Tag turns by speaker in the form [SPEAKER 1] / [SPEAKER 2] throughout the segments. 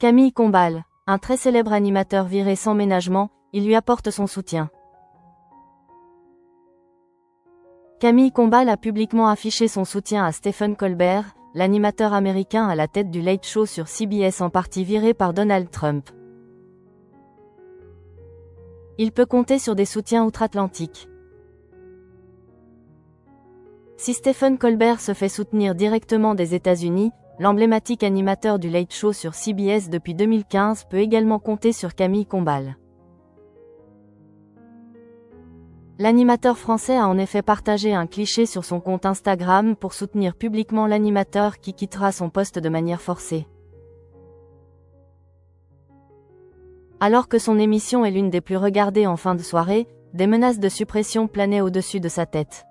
[SPEAKER 1] Camille Combal, un très célèbre animateur viré sans ménagement, il lui apporte son soutien. Camille Combal a publiquement affiché son soutien à Stephen Colbert, l'animateur américain à la tête du Late Show sur CBS en partie viré par Donald Trump. Il peut compter sur des soutiens outre-Atlantique. Si Stephen Colbert se fait soutenir directement des États-Unis, l'emblématique animateur du Late Show sur CBS depuis 2015 peut également compter sur Camille Combal. L'animateur français a en effet partagé un cliché sur son compte Instagram pour soutenir publiquement l'animateur qui quittera son poste de manière forcée. Alors que son émission est l'une des plus regardées en fin de soirée, des menaces de suppression planaient au-dessus de sa tête.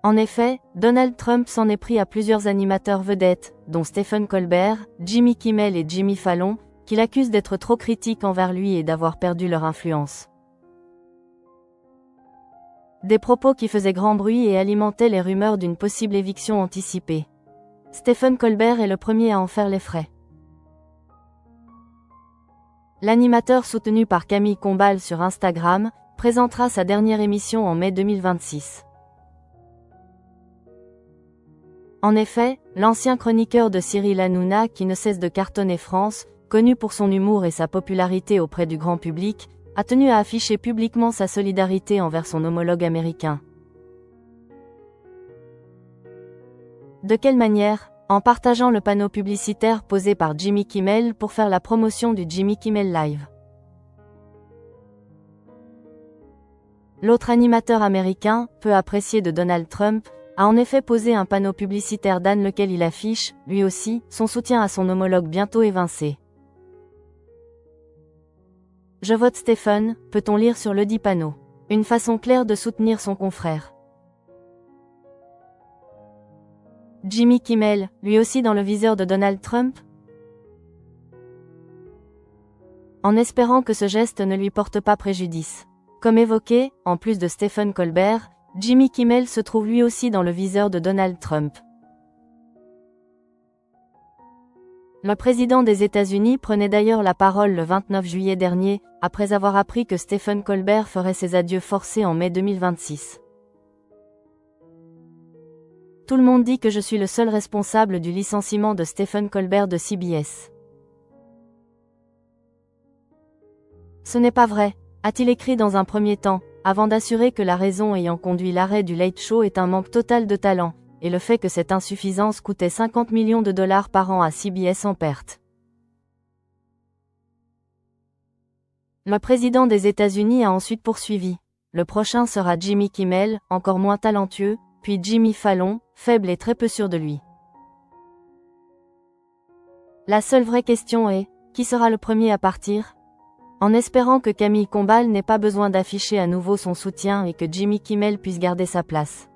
[SPEAKER 1] En effet, Donald Trump s'en est pris à plusieurs animateurs vedettes, dont Stephen Colbert, Jimmy Kimmel et Jimmy Fallon, qu'il accuse d'être trop critiques envers lui et d'avoir perdu leur influence. Des propos qui faisaient grand bruit et alimentaient les rumeurs d'une possible éviction anticipée. Stephen Colbert est le premier à en faire les frais. L'animateur soutenu par Camille Combal sur Instagram présentera sa dernière émission en mai 2026. En effet, l'ancien chroniqueur de Cyril Hanouna qui ne cesse de cartonner France, connu pour son humour et sa popularité auprès du grand public, a tenu à afficher publiquement sa solidarité envers son homologue américain. De quelle manière? En partageant le panneau publicitaire posé par Jimmy Kimmel pour faire la promotion du Jimmy Kimmel Live. L'autre animateur américain, peu apprécié de Donald Trump, a en effet posé un panneau publicitaire dans lequel il affiche, lui aussi, son soutien à son homologue bientôt évincé. Je vote Stephen, peut-on lire sur ledit panneau. Une façon claire de soutenir son confrère. Jimmy Kimmel, lui aussi dans le viseur de Donald Trump? En espérant que ce geste ne lui porte pas préjudice. Comme évoqué, en plus de Stephen Colbert, Jimmy Kimmel se trouve lui aussi dans le viseur de Donald Trump. Le président des États-Unis prenait d'ailleurs la parole le 29 juillet dernier, après avoir appris que Stephen Colbert ferait ses adieux forcés en mai 2026. Tout le monde dit que je suis le seul responsable du licenciement de Stephen Colbert de CBS. Ce n'est pas vrai, a-t-il écrit dans un premier temps, avant d'assurer que la raison ayant conduit l'arrêt du Late Show est un manque total de talent, et le fait que cette insuffisance coûtait 50 millions de dollars par an à CBS en perte. Le président des États-Unis a ensuite poursuivi. Le prochain sera Jimmy Kimmel, encore moins talentueux, puis Jimmy Fallon, faible et très peu sûr de lui. La seule vraie question est, qui sera le premier à partir? En espérant que Camille Combal n'ait pas besoin d'afficher à nouveau son soutien et que Jimmy Kimmel puisse garder sa place.